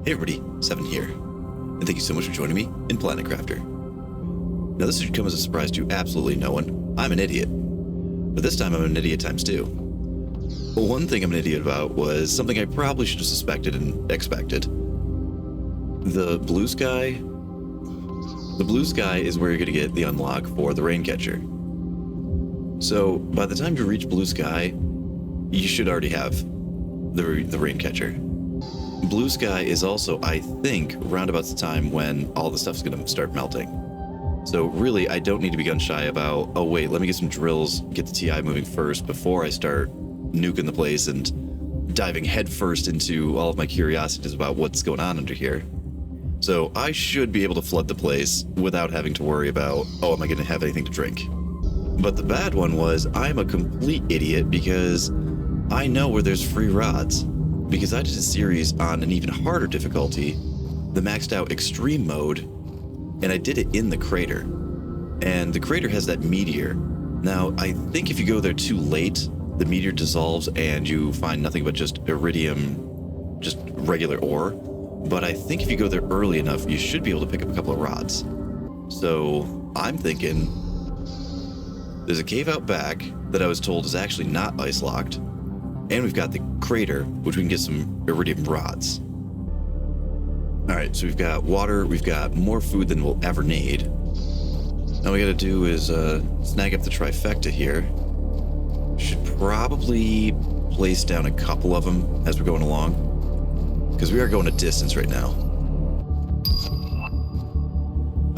Hey everybody, Seven here, and thank you so much for joining me in Planet Crafter. Now this should come as a surprise to absolutely no one. I'm an idiot. But this time I'm an idiot times two. Well, one thing I'm an idiot about was something I probably should have suspected and expected. The blue sky is where you're going to get the unlock for the Raincatcher. So by the time you reach blue sky, you should already have the Raincatcher. Blue sky is also, I think, roundabouts the time when all the stuff's going to start melting. So really, I don't need to be gun shy about, oh wait, let me get some drills, get the TI moving first before I start nuking the place and diving headfirst into all of my curiosities about what's going on under here. So I should be able to flood the place without having to worry about, oh, am I going to have anything to drink? But the bad one was I'm a complete idiot because I know where there's free rods. Because I did a series on an even harder difficulty, the maxed out extreme mode, and I did it in the crater. And the crater has that meteor. Now, I think if you go there too late, the meteor dissolves and you find nothing but just iridium, just regular ore. But I think if you go there early enough, you should be able to pick up a couple of rods. So I'm thinking there's a cave out back that I was told is actually not ice locked. And we've got the crater, which we can get some iridium rods. All right, so we've got water, we've got more food than we'll ever need. Now we gotta do is snag up the trifecta here. Should probably place down a couple of them as we're going along, because we are going a distance right now.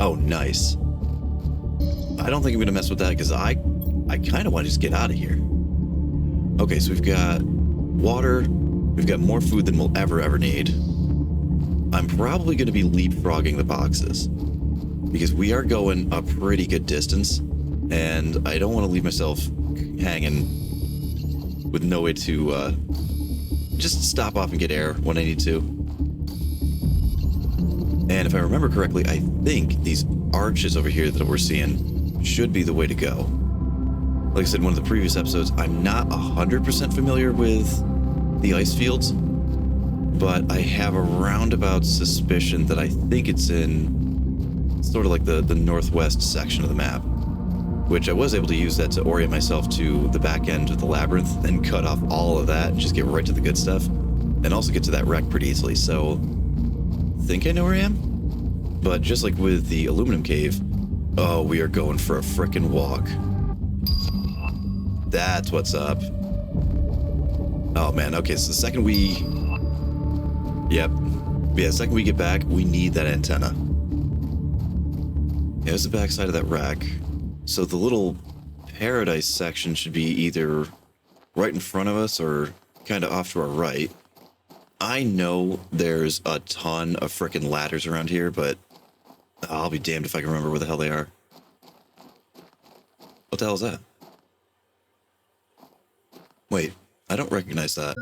Oh, nice. I don't think I'm gonna mess with that because I kind of want to just get out of here. Okay, so we've got water, we've got more food than we'll ever need. I'm probably going to be leapfrogging the boxes because we are going a pretty good distance and I don't want to leave myself hanging with no way to just stop off and get air when I need to. And if I remember correctly, I think these arches over here that we're seeing should be the way to go. Like I said in one of the previous episodes, I'm not 100% familiar with the ice fields, but I have a roundabout suspicion that I think it's in sort of like the northwest section of the map, which I was able to use that to orient myself to the back end of the labyrinth and cut off all of that and just get right to the good stuff and also get to that wreck pretty easily. So I think I know where I am, but just like with the aluminum cave, oh, we are going for a frickin' walk. That's what's up. Oh man, okay, so the second we get back, we need that antenna. Yeah, there's the back side of that wreck. So the little paradise section should be either right in front of us or kind of off to our right. I know there's a ton of frickin' ladders around here, but I'll be damned if I can remember where the hell they are. What the hell is that? Wait, I don't recognize that.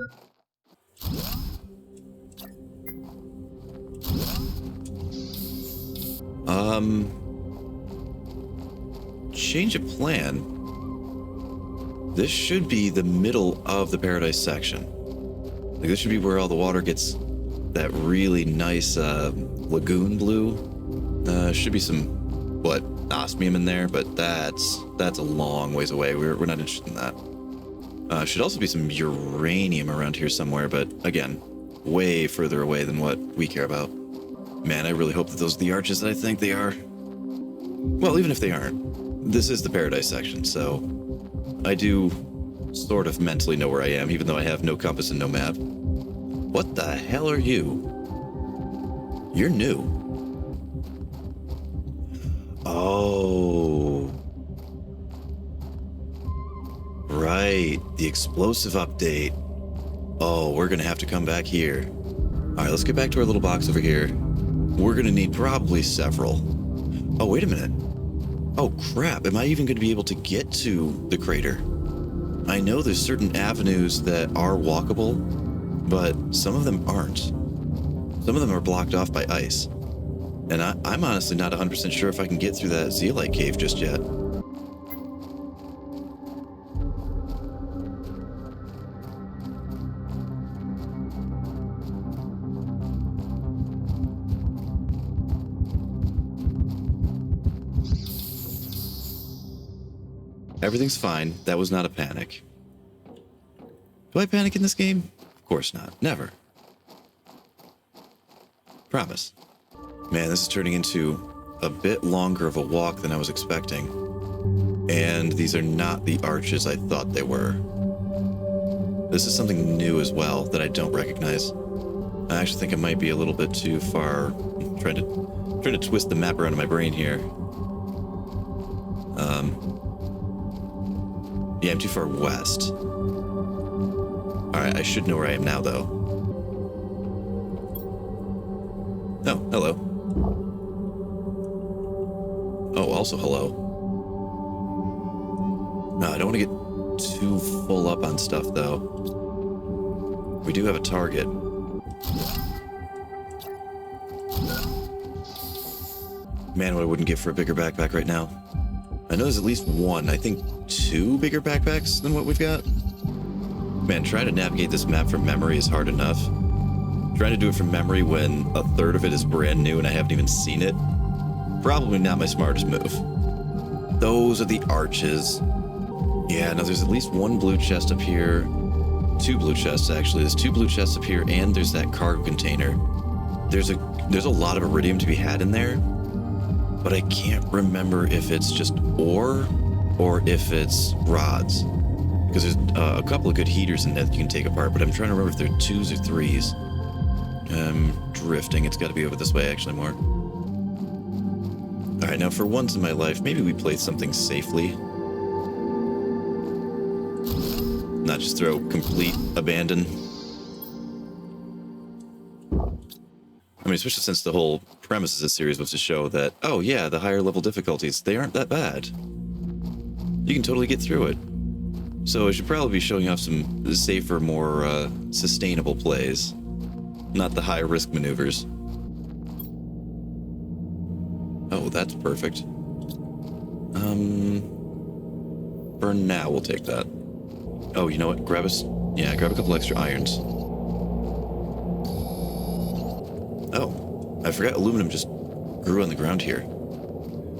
Change of plan. This should be the middle of the paradise section. Like this should be where all the water gets that really nice lagoon blue. Should be some, osmium in there, but that's a long ways away. We're not interested in that. Should also be some uranium around here somewhere, but again, way further away than what we care about. Man, I really hope that those are the arches that I think they are. Well, even if they aren't, this is the paradise section, so I do sort of mentally know where I am, even though I have no compass and no map. What the hell are you? You're new. Oh. Right, the explosive update. Oh, we're gonna have to come back here. All right, let's get back to our little box over here. We're gonna need probably several. Oh, wait a minute. Oh, crap, am I even gonna be able to get to the crater? I know there's certain avenues that are walkable, but some of them aren't. Some of them are blocked off by ice. And I'm honestly not 100% sure if I can get through that zeolite cave just yet. Everything's fine. That was not a panic. Do I panic in this game? Of course not. Never. Promise. Man, this is turning into a bit longer of a walk than I was expecting. And these are not the arches I thought they were. This is something new as well that I don't recognize. I actually think I might be a little bit too far. I'm trying to twist the map around in my brain here. Yeah, I'm too far west. Alright, I should know where I am now, though. Oh, hello. Oh, also hello. No, I don't want to get too full up on stuff, though. We do have a target. Man, what I wouldn't give for a bigger backpack right now. I know there's at least one, I think 2 bigger backpacks than what we've got. Man, trying to navigate this map from memory is hard enough. Trying to do it from memory when a third of it is brand new and I haven't even seen it, probably not my smartest move. Those are the arches. Yeah, no, there's at least 1 blue chest up here. 2 blue chests, actually. There's 2 blue chests up here, and there's that cargo container. There's a lot of iridium to be had in there, but I can't remember if it's just ore or if it's rods. Because there's a couple of good heaters in there that you can take apart, but I'm trying to remember if they're 2s or 3s. Drifting. It's got to be over this way, actually, more. Alright, now for once in my life, maybe we play something safely. Not just throw complete abandon. I mean, especially since the whole premise of this series was to show that, oh yeah, the higher level difficulties, they aren't that bad. You can totally get through it. So I should probably be showing off some safer, more sustainable plays. Not the high risk maneuvers. Oh, that's perfect. For now, we'll take that. Oh, you know what? Grab a couple extra irons. Oh, I forgot aluminum just grew on the ground here.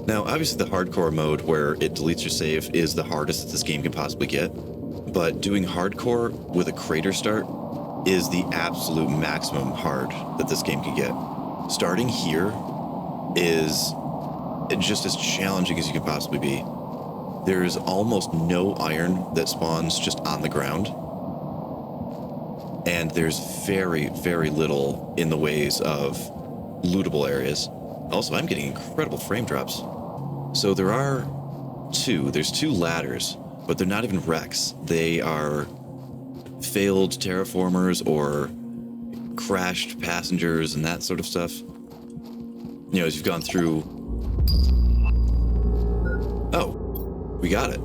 Now, obviously the hardcore mode where it deletes your save is the hardest that this game can possibly get, but doing hardcore with a crater start is the absolute maximum hard that this game can get. Starting here is just as challenging as you can possibly be. There is almost no iron that spawns just on the ground. And there's very, very little in the ways of lootable areas. Also, I'm getting incredible frame drops. So there's 2 ladders, but they're not even wrecks. They are failed terraformers or crashed passengers and that sort of stuff. You know, as you've gone through... Oh. We got it.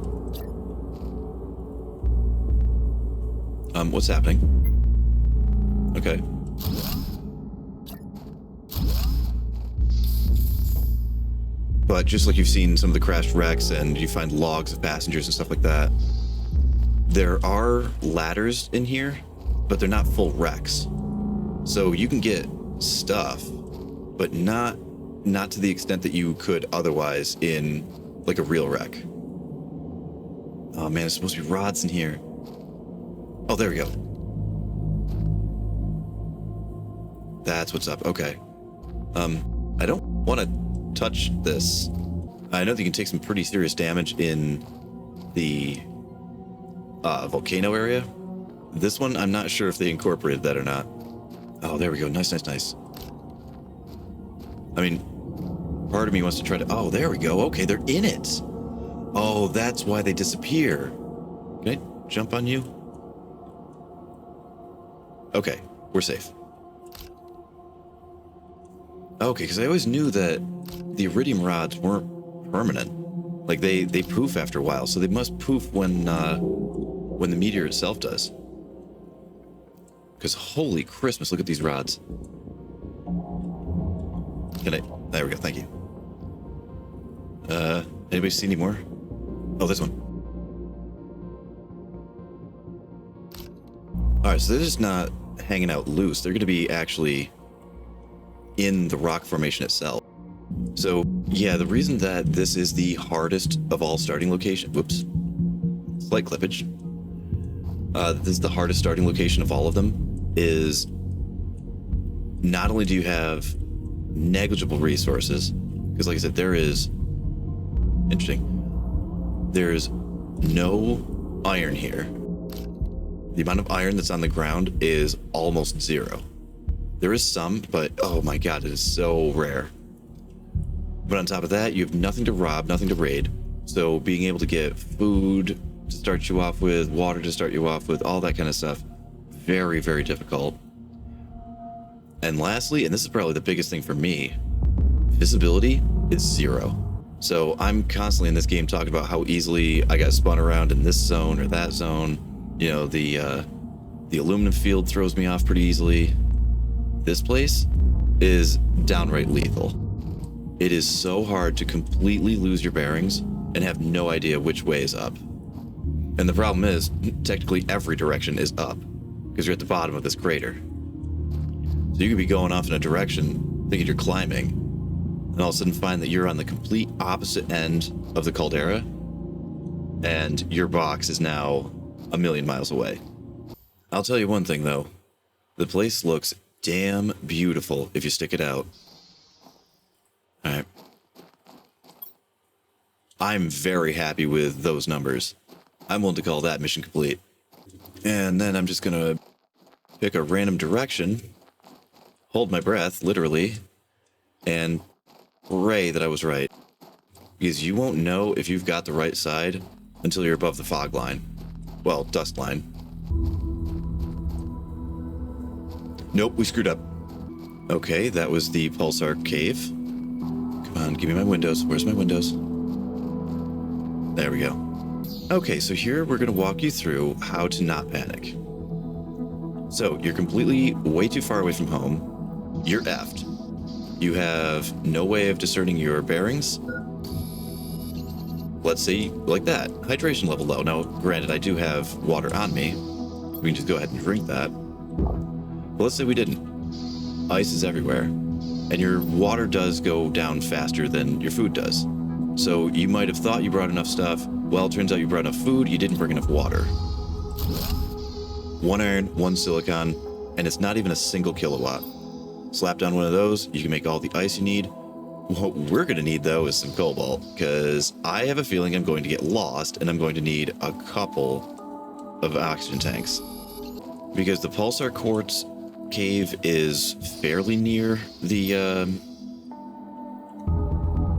What's happening? Okay. But just like you've seen some of the crashed wrecks and you find logs of passengers and stuff like that, there are ladders in here, but they're not full wrecks. So you can get stuff, but not to the extent that you could otherwise in like a real wreck. Oh man, there's supposed to be rods in here. Oh, there we go. That's what's up. Okay. I don't want to touch this. I know that you can take some pretty serious damage in the volcano area. This one, I'm not sure if they incorporated that or not. Oh, there we go. Nice, nice, nice. I mean, part of me wants to try to... Oh, there we go. Okay, they're in it. Oh, that's why they disappear. Can I jump on you? Okay, we're safe. Okay, because I always knew that the iridium rods weren't permanent. Like, they poof after a while, so they must poof when the meteor itself does. Because holy Christmas, look at these rods. There we go, thank you. Anybody see any more? Oh, this one. Alright, so they're just not hanging out loose. They're going to be actually in the rock formation itself. So, yeah, the reason that this is the hardest of all starting locations... Whoops. slight clippage. This is the hardest starting location of all of them. Is not only do you have negligible resources, because like I said, there's no iron here. The amount of iron that's on the ground is almost zero. There is some, but oh my god, it is so rare. But on top of that, you have nothing to rob, nothing to raid. So being able to get food to start you off with, water to start you off with, all that kind of stuff, very, very difficult. And lastly, and this is probably the biggest thing for me, visibility is zero. So I'm constantly in this game talking about how easily I got spun around in this zone or that zone. You know, the aluminum field throws me off pretty easily. This place is downright lethal. It is so hard to completely lose your bearings and have no idea which way is up. And the problem is, technically every direction is up, because you're at the bottom of this crater. So you could be going off in a direction, thinking you're climbing, and all of a sudden find that you're on the complete opposite end of the caldera, and your box is now a million miles away. I'll tell you one thing though, the place looks damn beautiful if you stick it out. Alright. I'm very happy with those numbers. I'm willing to call that mission complete. And then I'm just gonna pick a random direction, hold my breath, literally, and pray that I was right. Because you won't know if you've got the right side until you're above the fog line. Well, dust line. Nope, we screwed up. Okay, that was the Pulsar Cave. Come on, give me my windows. Where's my windows? There we go. Okay, so here we're going to walk you through how to not panic. So, you're completely way too far away from home. You're effed. You have no way of discerning your bearings. Let's say, like that, hydration level low. Now, granted, I do have water on me. We can just go ahead and drink that. But let's say we didn't. Ice is everywhere. And your water does go down faster than your food does. So you might have thought you brought enough stuff. Well, it turns out you brought enough food, you didn't bring enough water. 1 iron, 1 silicon, and it's not even a single kilowatt. Slap down one of those, you can make all the ice you need. What we're going to need, though, is some cobalt, because I have a feeling I'm going to get lost, and I'm going to need a couple of oxygen tanks. Because the Pulsar Quartz cave is fairly near the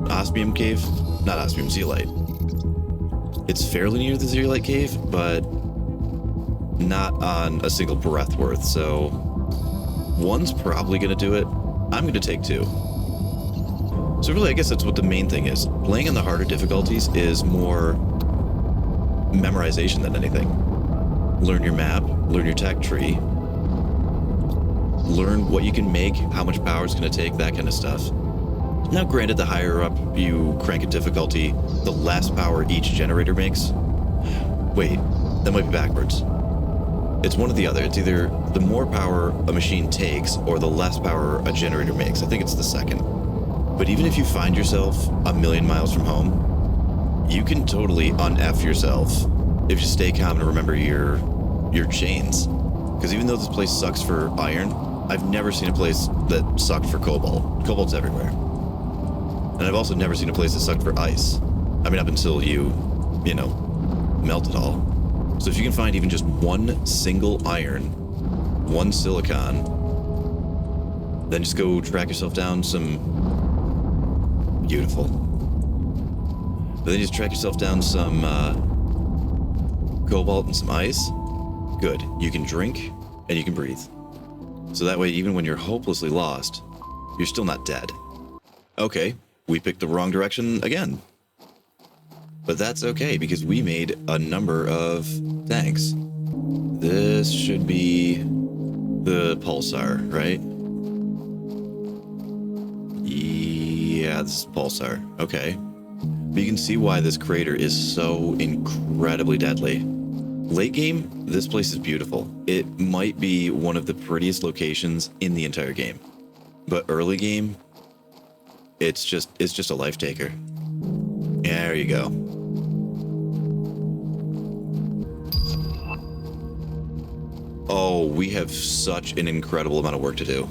osmium cave. Not osmium, zeolite. It's fairly near the zeolite cave, but not on a single breath worth, so one's probably going to do it. I'm going to take 2. So really, I guess that's what the main thing is. Playing on the harder difficulties is more memorization than anything. Learn your map, learn your tech tree, learn what you can make, how much power it's going to take, that kind of stuff. Now, granted, the higher up you crank a difficulty, the less power each generator makes. Wait, that might be backwards. It's one or the other. It's either the more power a machine takes or the less power a generator makes. I think it's the second. But even if you find yourself a million miles from home, you can totally un-F yourself if you stay calm and remember your chains. Because even though this place sucks for iron, I've never seen a place that sucked for cobalt. Cobalt's everywhere. And I've also never seen a place that sucked for ice. I mean, up until you melt it all. So if you can find even just 1 single iron, 1 silicon, then just go track yourself down some... Beautiful. But then just track yourself down some cobalt and some ice. Good. You can drink and you can breathe. So that way, even when you're hopelessly lost, you're still not dead. Okay. We picked the wrong direction again. But that's okay, because we made a number of tanks. This should be the Pulsar, right? Yeah, this is Pulsar. Okay. But you can see why this crater is so incredibly deadly. Late game, this place is beautiful. It might be one of the prettiest locations in the entire game. But early game, it's just a life taker. There you go. Oh, we have such an incredible amount of work to do.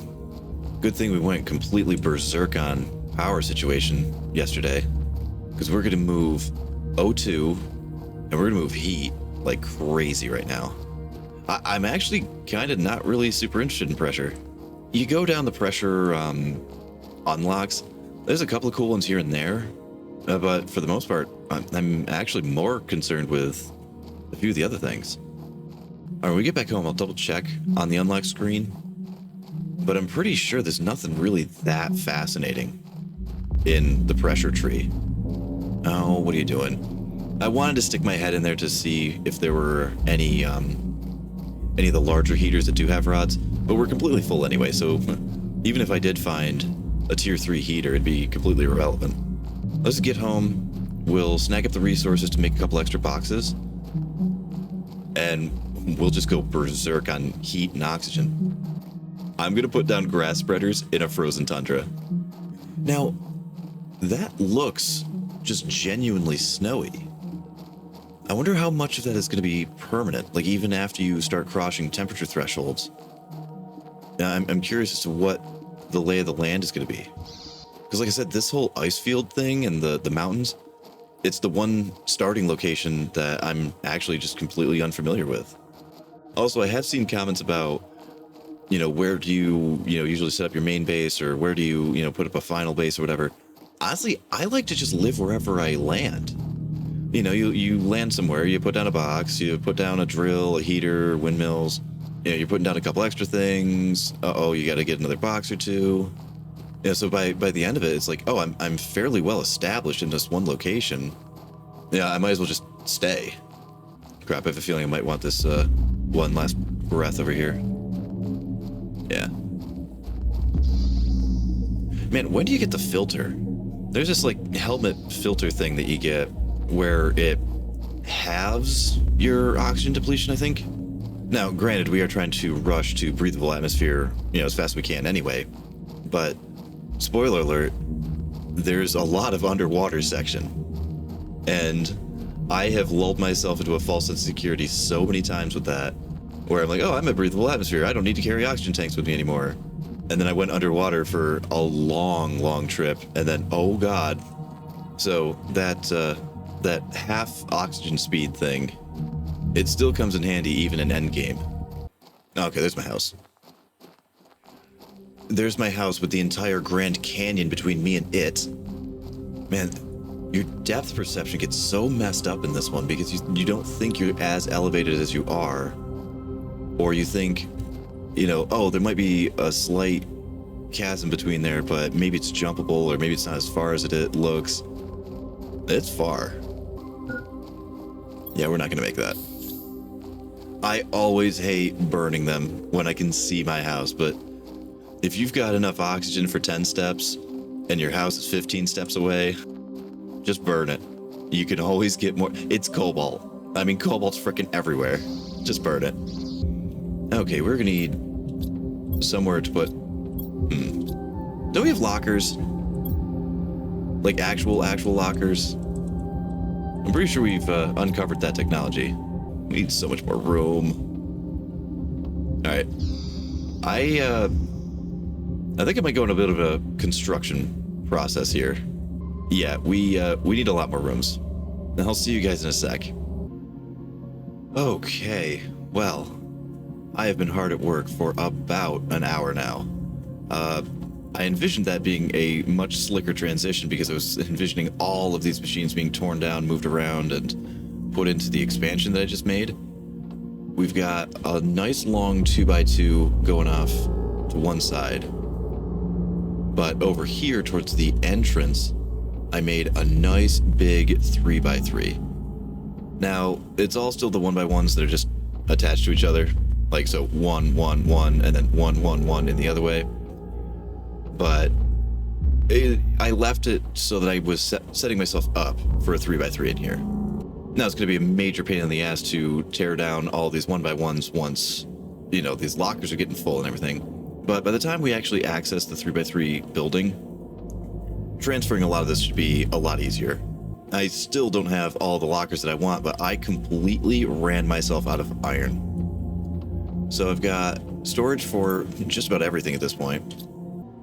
Good thing we went completely berserk on power situation yesterday, because we're going to move O2 and we're going to move heat like crazy right now. I'm actually kind of not really super interested in pressure. You go down the pressure unlocks, there's a couple of cool ones here and there, but for the most part, I'm actually more concerned with a few of the other things. All right, when we get back home, I'll double check on the unlock screen, but I'm pretty sure there's nothing really that fascinating in the pressure tree. Oh, what are you doing? I wanted to stick my head in there to see if there were any of the larger heaters that do have rods, but we're completely full anyway, so even if I did find a tier 3 heater, it'd be completely irrelevant. Let's get home, we'll snag up the resources to make a couple extra boxes, and we'll just go berserk on heat and oxygen. I'm gonna put down grass spreaders in a frozen tundra. Now, that looks just genuinely snowy. I wonder how much of that is going to be permanent, like even after you start crossing temperature thresholds. I'm curious as to what the lay of the land is going to be. Because like I said, this whole ice field thing and the mountains, it's the one starting location that I'm actually just completely unfamiliar with. Also, I have seen comments about, where do you, usually set up your main base, or where do you, put up a final base or whatever. Honestly, I like to just live wherever I land. You land somewhere, you put down a box, you put down a drill, a heater, windmills, you're putting down a couple extra things. You got to get another box or two. So by the end of it, it's like, I'm fairly well established in this one location. Yeah, I might as well just stay. Crap, I have a feeling I might want this one last breath over here. Yeah. Man, when do you get the filter? There's this like helmet filter thing that you get where it halves your oxygen depletion, I think. Now, granted, we are trying to rush to breathable atmosphere, as fast as we can anyway. But, spoiler alert, there's a lot of underwater section. And I have lulled myself into a false sense of security so many times with that, where I'm like, I'm at breathable atmosphere, I don't need to carry oxygen tanks with me anymore. And then I went underwater for a long trip, and then, oh god. So that half oxygen speed thing, it still comes in handy even in endgame. Okay, there's my house. There's my house with the entire Grand Canyon between me and it. Man, your depth perception gets so messed up in this one because you don't think you're as elevated as you are. Or you think, there might be a slight chasm between there, but maybe it's jumpable, or maybe it's not as far as it looks. It's far. Yeah, we're not gonna make that. I always hate burning them when I can see my house, but if you've got enough oxygen for 10 steps and your house is 15 steps away, just burn it. You can always get more. It's cobalt. I mean, cobalt's freaking everywhere. Just burn it. Okay, we're gonna need somewhere to put... Don't we have lockers? Like actual lockers? I'm pretty sure we've uncovered that technology. We need so much more room. Alright. I think I might go in a bit of a construction process here. Yeah, we need a lot more rooms. And I'll see you guys in a sec. Okay, well, I have been hard at work for about an hour now. I envisioned that being a much slicker transition because I was envisioning all of these machines being torn down, moved around, and put into the expansion that I just made. We've got a nice long 2x2 going off to one side. But over here towards the entrance, I made a nice big 3x3. Now, it's all still the 1x1s that are just attached to each other. Like, so 1, 1, 1, and then 1, 1, 1 in the other way. But I left it so that I was setting myself up for a 3x3 in here. Now it's going to be a major pain in the ass to tear down all these 1x1s once, these lockers are getting full and everything. But by the time we actually access the 3x3 building, transferring a lot of this should be a lot easier. I still don't have all the lockers that I want, but I completely ran myself out of iron. So I've got storage for just about everything at this point.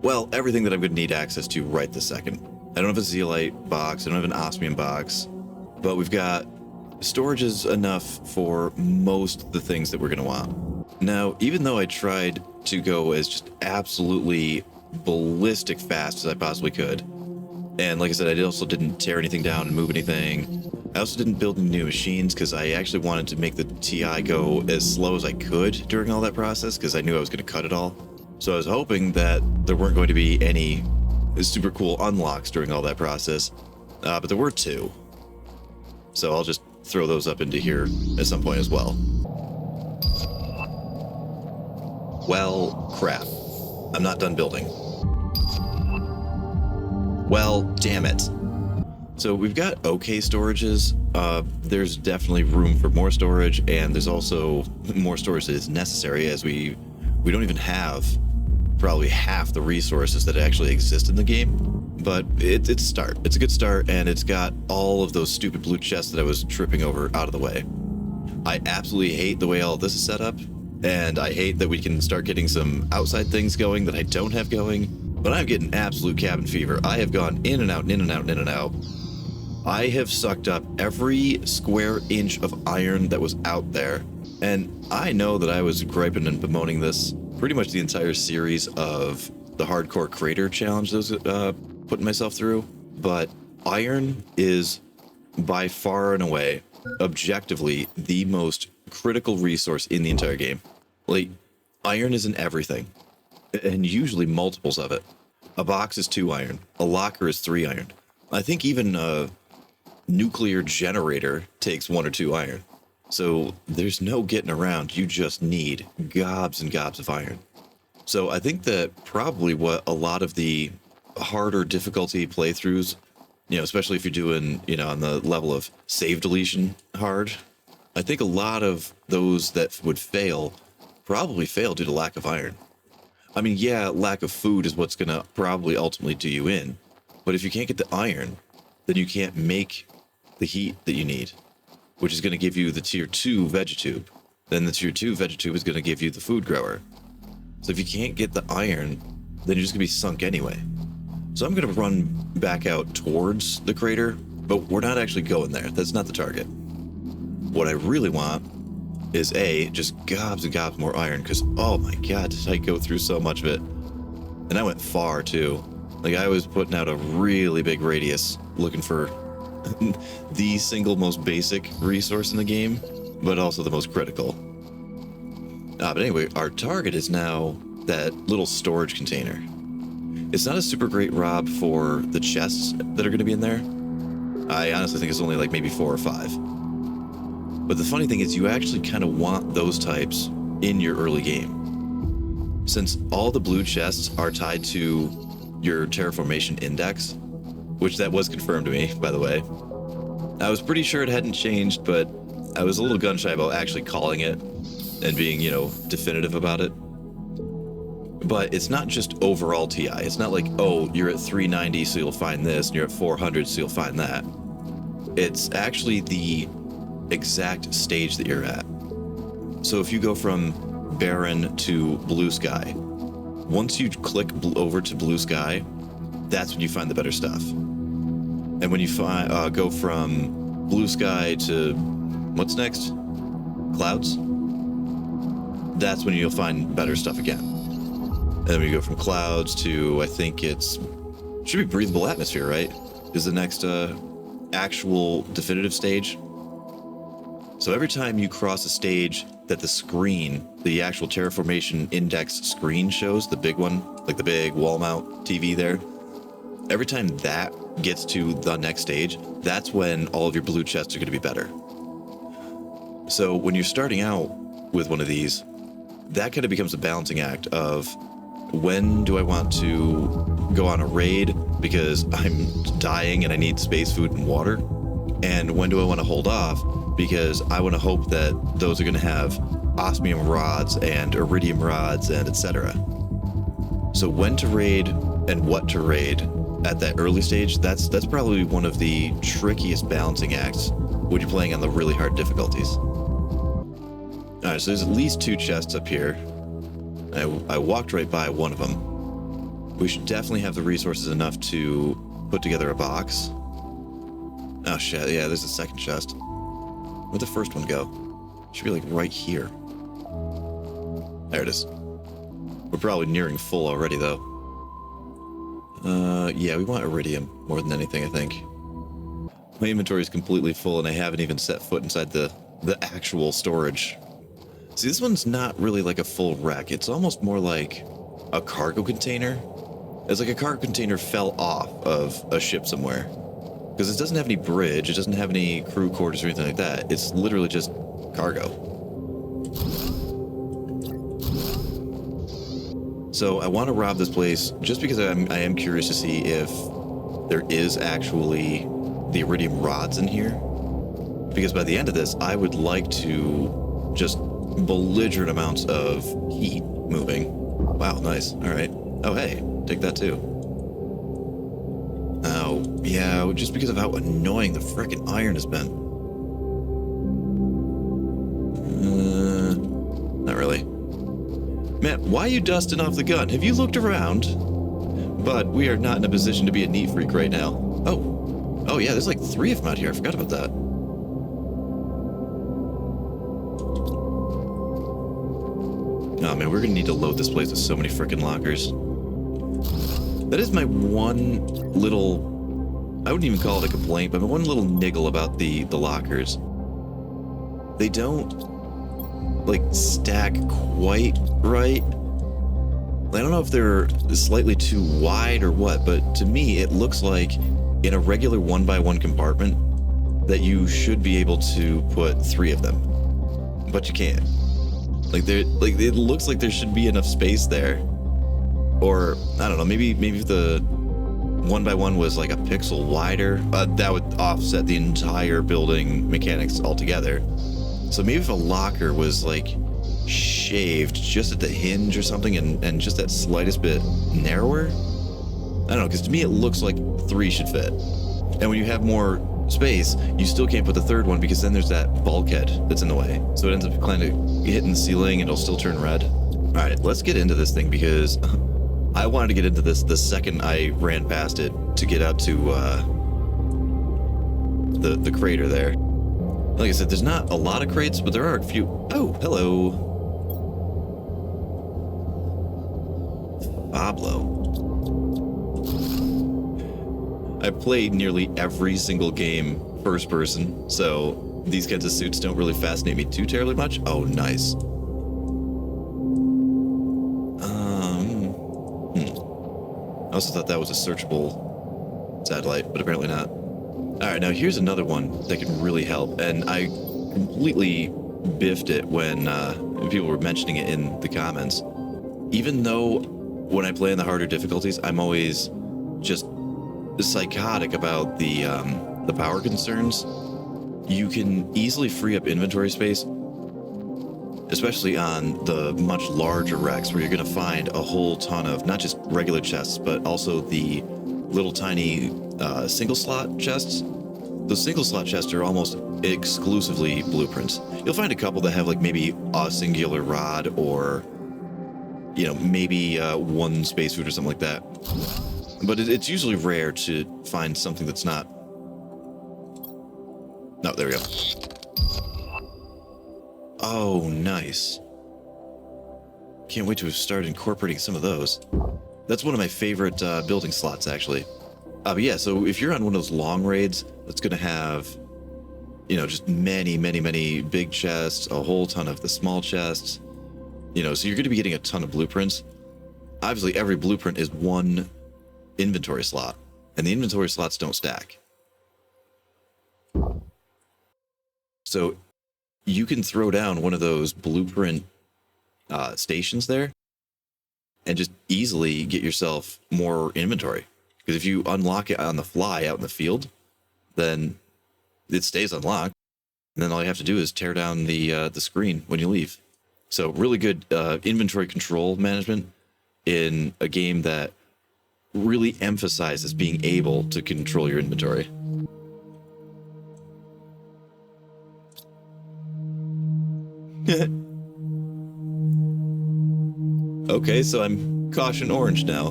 Well, everything that I'm going to need access to right this second. I don't have a zeolite box, I don't have an osmium box, but we've got storage is enough for most of the things that we're going to want. Now, even though I tried to go as just absolutely ballistic fast as I possibly could, and like I said, I also didn't tear anything down and move anything. I also didn't build any new machines because I actually wanted to make the TI go as slow as I could during all that process because I knew I was going to cut it all. So I was hoping that there weren't going to be any super cool unlocks during all that process, but there were 2. So I'll just throw those up into here at some point as well. Well, crap. I'm not done building. Well, damn it. So we've got okay storages. There's definitely room for more storage, and there's also more storage that is necessary as we don't even have probably half the resources that actually exist in the game. But it's a start. It's a good start, and it's got all of those stupid blue chests that I was tripping over out of the way. I absolutely hate the way all of this is set up, and I hate that we can start getting some outside things going that I don't have going, but I'm getting absolute cabin fever. I have gone in and out, and in and out, and in and out. I have sucked up every square inch of iron that was out there, and I know that I was griping and bemoaning this pretty much the entire series of the hardcore crater challenge that was putting myself through, but iron is by far and away, objectively, the most critical resource in the entire game. Like, iron is in everything, and usually multiples of it. A box is 2 iron, a locker is 3 iron. I think even a nuclear generator takes 1 or 2 iron. So there's no getting around, you just need gobs and gobs of iron. So I think that probably what a lot of the harder difficulty playthroughs, especially if you're doing, on the level of save deletion hard, I think a lot of those that would fail probably fail due to lack of iron. I mean, yeah, lack of food is what's going to probably ultimately do you in, but if you can't get the iron, then you can't make the heat that you need, which is going to give you the tier 2 vegetube. Then the tier 2 vegetube is going to give you the food grower. So if you can't get the iron, then you're just going to be sunk anyway. So I'm going to run back out towards the crater, but we're not actually going there. That's not the target. What I really want is just gobs and gobs more iron, because oh my god, did I go through so much of it. And I went far too. Like, I was putting out a really big radius looking for the single most basic resource in the game, but also the most critical. But anyway, our target is now that little storage container. It's not a super great rob for the chests that are going to be in there. I honestly think it's only like maybe 4 or 5. But the funny thing is, you actually kind of want those types in your early game. Since all the blue chests are tied to your terraformation index, which that was confirmed to me, by the way. I was pretty sure it hadn't changed, but I was a little gun shy about actually calling it and being, definitive about it. But it's not just overall TI. It's not like, oh, you're at 390, so you'll find this, and you're at 400, so you'll find that. It's actually the exact stage that you're at. So if you go from barren to blue sky, once you click over to blue sky, that's when you find the better stuff. And when you go from blue sky to what's next? Clouds? That's when you'll find better stuff again. And then when you go from clouds to, I think should be breathable atmosphere, right? Is the next actual definitive stage. So every time you cross a stage that the screen, the actual terraformation index screen shows, the big one, like the big wall mount TV there, every time that gets to the next stage, that's when all of your blue chests are going to be better. So when you're starting out with one of these, that kind of becomes a balancing act of, when do I want to go on a raid because I'm dying and I need space, food, and water? And when do I want to hold off because I want to hope that those are going to have osmium rods and iridium rods and etc. So when to raid and what to raid at that early stage, that's probably one of the trickiest balancing acts when you're playing on the really hard difficulties. Alright, so there's at least 2 chests up here. I walked right by one of them. We should definitely have the resources enough to put together a box. Oh shit, yeah, there's a second chest. Where'd the first one go? Should be like right here. There it is. We're probably nearing full already though. Yeah, we want iridium more than anything, I think. My inventory is completely full and I haven't even set foot inside the actual storage. See, this one's not really like a full wreck. It's almost more like a cargo container. It's like a cargo container fell off of a ship somewhere. Because it doesn't have any bridge, it doesn't have any crew quarters or anything like that. It's literally just cargo. So I want to rob this place just because I am curious to see if there is actually the iridium rods in here. Because by the end of this, I would like to just belligerent amounts of heat moving. Wow, nice. All right. Oh, hey, take that too. Oh, yeah, just because of how annoying the frickin' iron has been. Not really. Man, why are you dusting off the gun? Have you looked around? But we are not in a position to be a neat freak right now. Oh yeah, there's like 3 of them out here. I forgot about that. Oh man, we're gonna need to load this place with so many frickin' lockers. That is my one little, I wouldn't even call it a complaint, but my one little niggle about the lockers. They don't, like, stack quite right. I don't know if they're slightly too wide or what, but to me it looks like in a regular 1x1 compartment that you should be able to put 3 of them, but you can't. It looks like there should be enough space there. Or, I don't know, maybe if the 1x1 was like a pixel wider, that would offset the entire building mechanics altogether. So maybe if a locker was like shaved just at the hinge or something and just that slightest bit narrower, I don't know, because to me it looks like 3 should fit. And when you have more space, you still can't put the 3rd one because then there's that bulkhead that's in the way. So it ends up kind of hitting the ceiling and it'll still turn red. All right, let's get into this thing because I wanted to get into this the second I ran past it to get out to the crater there. Like I said, there's not a lot of crates, but there are a few. Oh, hello. Pablo. I played nearly every single game first person, so these kinds of suits don't really fascinate me too terribly much. Oh, nice. I also thought that was a searchable satellite, but apparently not. Alright, now here's another one that can really help, and I completely biffed it when people were mentioning it in the comments. Even though when I play in the harder difficulties, I'm always just psychotic about the power concerns, you can easily free up inventory space, especially on the much larger wrecks where you're going to find a whole ton of not just regular chests, but also the little tiny single slot chests. Those single slot chests are almost exclusively blueprints. You'll find a couple that have like maybe a singular rod or, you know, maybe 1 spacesuit or something like that. But it's usually rare to find something that's not. No, there we go. Oh, nice. Can't wait to start incorporating some of those. That's one of my favorite building slots, actually. But yeah, so if you're on one of those long raids, that's going to have, you know, just many big chests, a whole ton of the small chests. You know, so you're going to be getting a ton of blueprints. Obviously, every blueprint is 1 inventory slot, and the inventory slots don't stack. So you can throw down one of those blueprint stations there and just easily get yourself more inventory. Because if you unlock it on the fly out in the field, then it stays unlocked. And then all you have to do is tear down the screen when you leave. So really good inventory control management in a game that really emphasizes being able to control your inventory. Okay, so I'm caution orange now.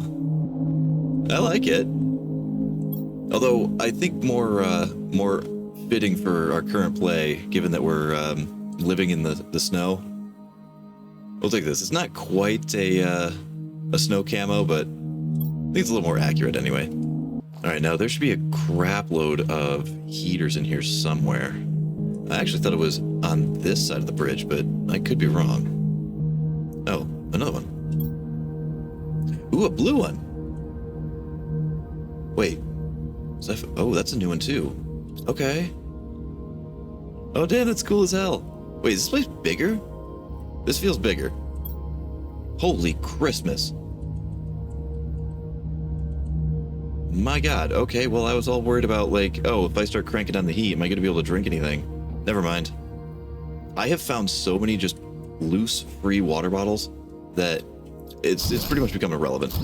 I like it. Although I think more fitting for our current play, given that we're living in the snow. We'll take this. It's not quite a snow camo, but I think it's a little more accurate anyway. All right, now there should be a crap load of heaters in here somewhere. I actually thought it was on this side of the bridge, but I could be wrong. Oh, another one. Ooh, a blue one. Wait. Oh, that's a new one too. Okay. Oh, damn, that's cool as hell. Wait, is this place bigger? This feels bigger. Holy Christmas. My God. Okay, well, I was all worried about, like, oh, if I start cranking down the heat, am I going to be able to drink anything? Never mind. I have found so many just loose, free water bottles that it's pretty much become irrelevant.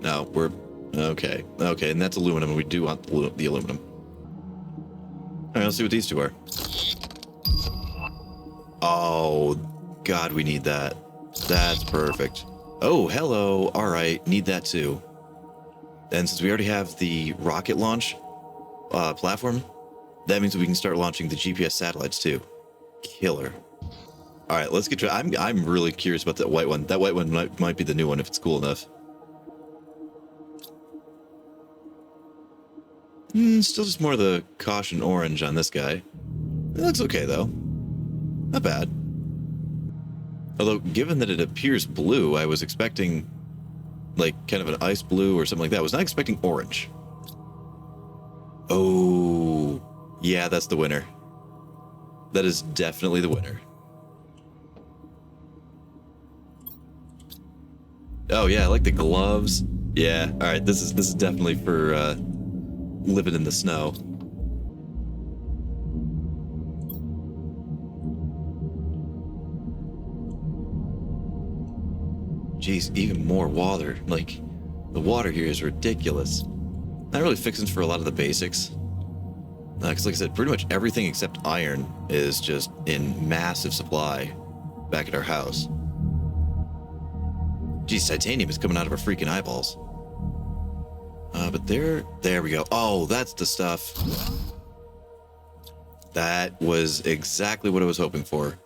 No, we're... Okay, and that's aluminum, and we do want the aluminum. All right, let's see what these two are. Oh, God, we need that. That's perfect. Oh, hello. All right, need that too. And since we already have the rocket launch platform, that means we can start launching the GPS satellites too. Killer. All right, let's get to it. I'm really curious about that white one. That white one might be the new one if it's cool enough. Still just more of the caution orange on this guy. It looks okay, though. Not bad. Although, given that it appears blue, I was expecting, like, kind of an ice blue or something like that. I was not expecting orange. Oh, yeah, that's the winner. That is definitely the winner. Oh, yeah, I like the gloves. Yeah, all right, this is definitely for, living in the snow. Jeez, even more water. Like, the water here is ridiculous. Not really fixing for a lot of the basics. Because like I said, pretty much everything except iron is just in massive supply back at our house. Geez, titanium is coming out of our freaking eyeballs. But there we go. Oh, that's the stuff. That was exactly what I was hoping for.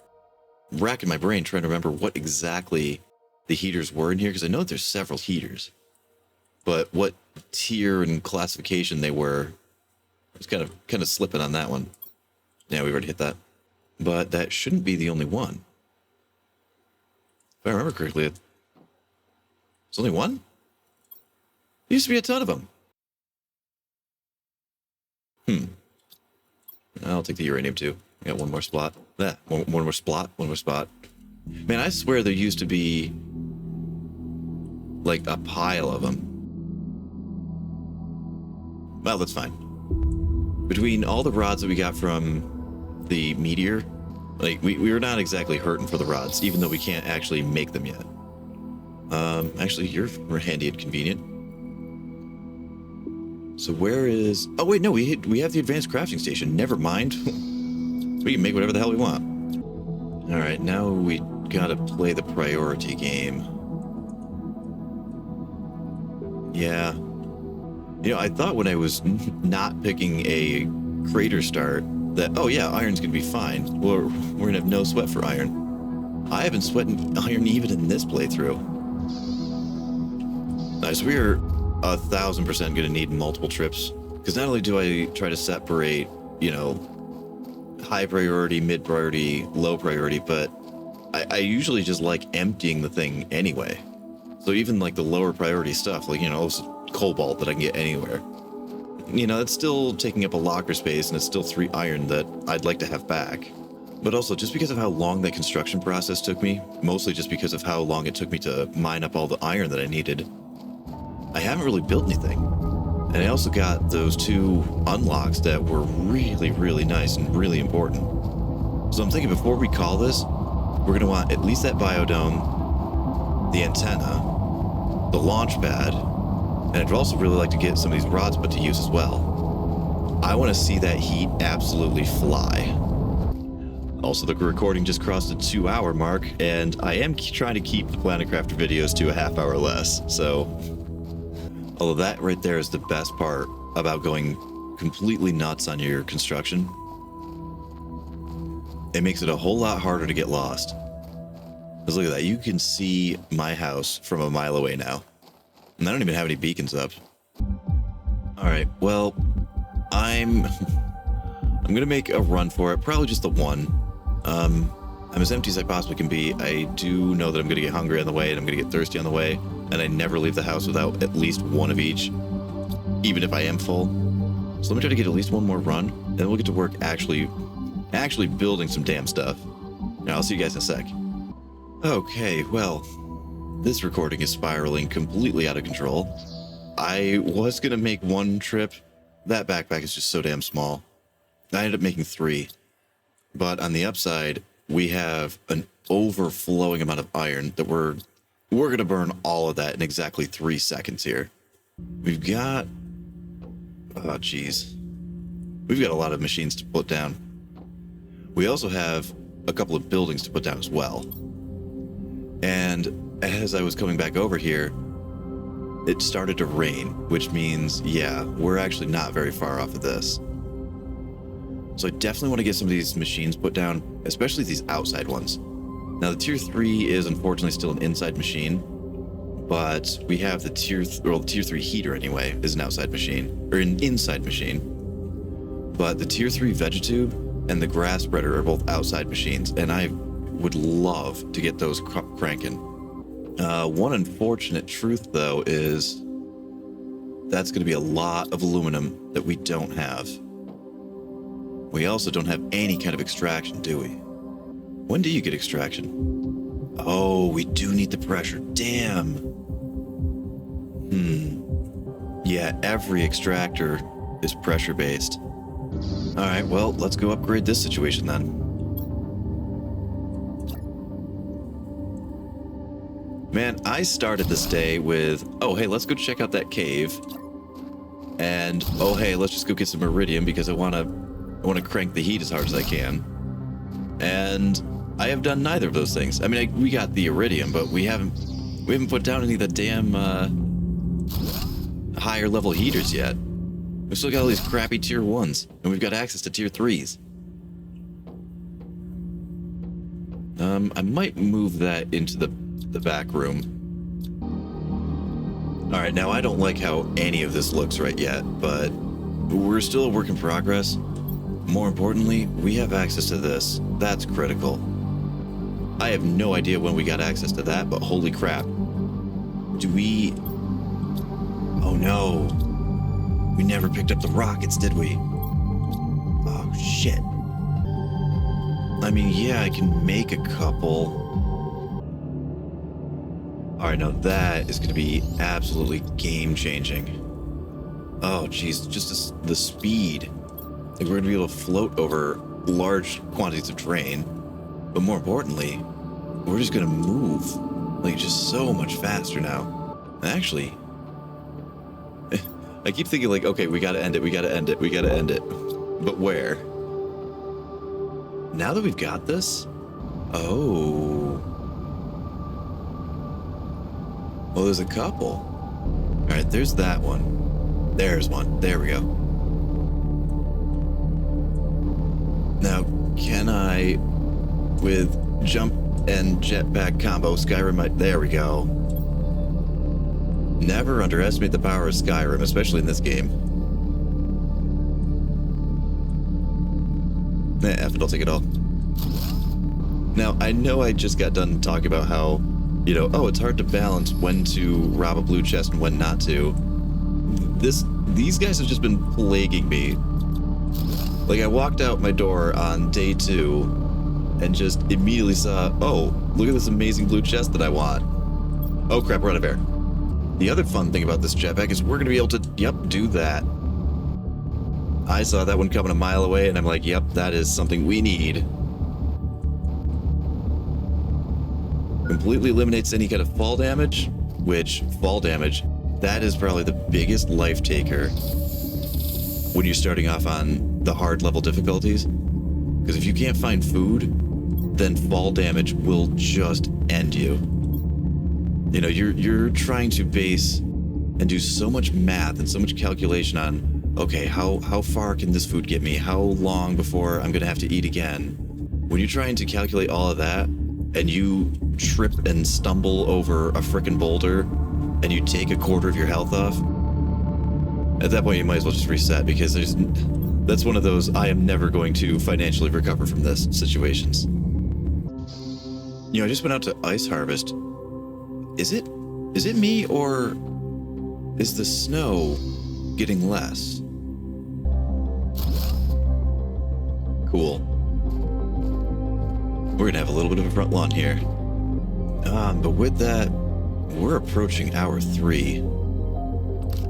Racking my brain trying to remember what exactly the heaters were in here, because I know that there's several heaters. But what tier and classification they were, I was kind of slipping on that one. Yeah, we've already hit that. But that shouldn't be the only one. If I remember correctly, there's only one? There used to be a ton of them. I'll take the uranium too. I got one more spot. One more spot. Man, I swear there used to be like a pile of them. Well, that's fine. Between all the rods that we got from the meteor, like we were not exactly hurting for the rods, even though we can't actually make them yet. Actually, you're handy and convenient. So where is... Oh, wait, no, we have the advanced crafting station. Never mind. We can make whatever the hell we want. All right, now we gotta play the priority game. Yeah. You know, I thought when I was not picking a crater start that, oh yeah, iron's gonna be fine. We're gonna have no sweat for iron. I haven't sweated iron even in this playthrough. Nice, we're 1,000% gonna need multiple trips, because not only do I try to separate, you know, high priority, mid priority, low priority, but I usually just like emptying the thing anyway. So even like the lower priority stuff, like, you know, cobalt that I can get anywhere, you know, it's still taking up a locker space, and it's still 3 iron that I'd like to have back. But also, just because of how long that construction process took me, mostly just because of how long it took me to mine up all the iron that I needed, I haven't really built anything. And I also got those 2 unlocks that were really, really nice and really important. So I'm thinking before we call this, we're going to want at least that biodome, the antenna, the launch pad, and I'd also really like to get some of these rods put to use as well. I want to see that heat absolutely fly. Also, the recording just crossed the 2-hour mark, and I am trying to keep the Planet Crafter videos to a half hour less, so... Although that right there is the best part about going completely nuts on your construction. It makes it a whole lot harder to get lost. Because look at that, you can see my house from a mile away now. And I don't even have any beacons up. Alright, well, I'm gonna make a run for it, probably just the one. I'm as empty as I possibly can be. I do know that I'm gonna get hungry on the way, and I'm gonna get thirsty on the way, and I never leave the house without at least one of each, even if I am full. So let me try to get at least one more run, and then we'll get to work actually building some damn stuff. Now, I'll see you guys in a sec. Okay, well, this recording is spiraling completely out of control. I was gonna make one trip. That backpack is just so damn small. I ended up making 3. But on the upside, we have an overflowing amount of iron that we're gonna burn all of that in exactly 3 seconds here. We've got... oh, geez. We've got a lot of machines to put down. We also have a couple of buildings to put down as well. And as I was coming back over here, it started to rain, which means, yeah, we're actually not very far off of this. So I definitely want to get some of these machines put down, especially these outside ones. Now, the tier 3 is unfortunately still an inside machine, but we have the tier 3 heater anyway is an outside machine, or an inside machine. But the tier 3 vegetube and the grass spreader are both outside machines, and I would love to get those cranking. One unfortunate truth, though, is that's going to be a lot of aluminum that we don't have. We also don't have any kind of extraction, do we? When do you get extraction? Oh, we do need the pressure. Damn. Yeah, every extractor is pressure-based. Alright, well, let's go upgrade this situation then. Man, I started this day with, oh, hey, let's go check out that cave. And, oh, hey, let's just go get some iridium because I want to crank the heat as hard as I can. And I have done neither of those things. I mean, we got the iridium, but we haven't put down any of the damn higher level heaters yet. We've still got all these crappy tier 1s, and we've got access to tier 3s. I might move that into the back room. Alright, now I don't like how any of this looks right yet, but we're still a work in progress. More importantly, we have access to this. That's critical. I have no idea when we got access to that, but holy crap. Do we... oh no. We never picked up the rockets, did we? Oh shit. I mean, yeah, I can make a couple. Alright, now that is going to be absolutely game-changing. Oh, geez, just the speed. Like, we're going to be able to float over large quantities of terrain. But more importantly, we're just going to move. Like, just so much faster now. Actually, I keep thinking, like, okay, we got to end it, we got to end it, we got to end it. But where? Now that we've got this? Oh... well, there's a couple. All right, there's that one. There's one. There we go. Now, can I, with jump and jetpack combo, Skyrim, there we go. Never underestimate the power of Skyrim, especially in this game. F it, I'll take it all. Now, I know I just got done talking about how, you know, oh, it's hard to balance when to rob a blue chest and when not to. These guys have just been plaguing me. Like, I walked out my door on day 2 and just immediately saw, oh, look at this amazing blue chest that I want. Oh crap, we're out of air. The other fun thing about this jetpack is we're gonna be able to, yep, do that. I saw that one coming a mile away and I'm like, yep, that is something we need. Completely eliminates any kind of fall damage, which, fall damage, that is probably the biggest life taker when you're starting off on the hard level difficulties. Because if you can't find food, then fall damage will just end you. You know, you're trying to base and do so much math and so much calculation on, okay, how far can this food get me? How long before I'm gonna have to eat again? When you're trying to calculate all of that and you trip and stumble over a frickin' boulder and you take a quarter of your health off, at that point you might as well just reset, because that's one of those I am never going to financially recover from this situations. You know, I just went out to ice harvest. Is it me, or is the snow getting less? Cool. We're gonna have a little bit of a front lawn here. But with that, we're approaching hour 3.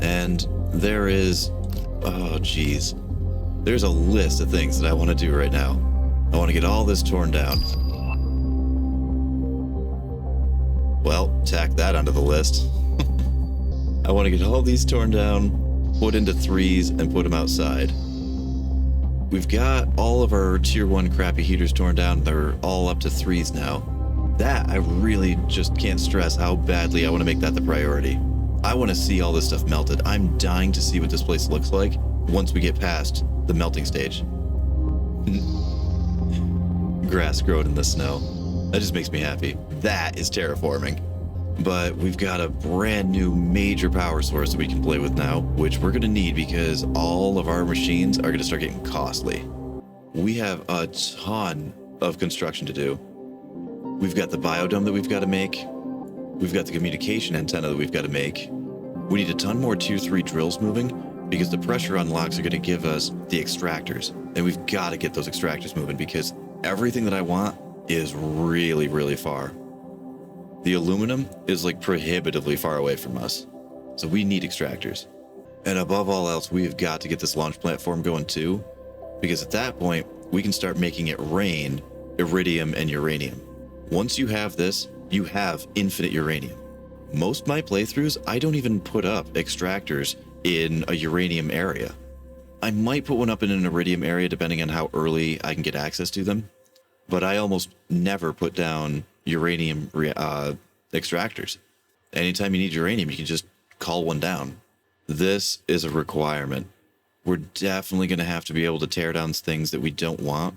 And there is, oh geez, there's a list of things that I want to do right now. I want to get all this torn down. Well, tack that onto the list. I want to get all these torn down, put into 3s, and put them outside. We've got all of our tier 1 crappy heaters torn down. They're all up to 3s now. That, I really just can't stress how badly I want to make that the priority. I want to see all this stuff melted. I'm dying to see what this place looks like once we get past the melting stage. Grass growing in the snow. That just makes me happy. That is terraforming. But we've got a brand new major power source that we can play with now, which we're going to need because all of our machines are going to start getting costly. We have a ton of construction to do. We've got the biodome that we've got to make. We've got the communication antenna that we've got to make. We need a ton more tier 3 drills moving because the pressure unlocks are going to give us the extractors. And we've got to get those extractors moving because everything that I want is really, really far. The aluminum is like prohibitively far away from us. So we need extractors. And above all else, we've got to get this launch platform going too, because at that point, we can start making it rain iridium and uranium. Once you have this, you have infinite uranium. Most of my playthroughs, I don't even put up extractors in a uranium area. I might put one up in an iridium area depending on how early I can get access to them, but I almost never put down uranium extractors. Anytime you need uranium, you can just call one down. This is a requirement. We're definitely going to have to be able to tear down things that we don't want.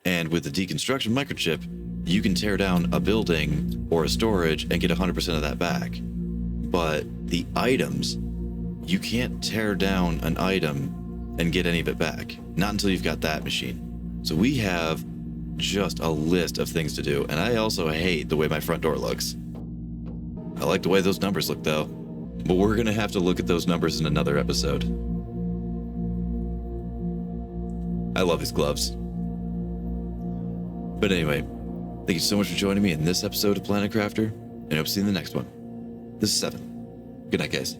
And with the deconstruction microchip, you can tear down a building or a storage and get 100% of that back. But the items, you can't tear down an item and get any of it back. Not until you've got that machine. So we have just a list of things to do. And I also hate the way my front door looks. I like the way those numbers look though. But we're going to have to look at those numbers in another episode. I love these gloves. But anyway, thank you so much for joining me in this episode of Planet Crafter, and I hope to see you in the next one. This is 7. Good night, guys.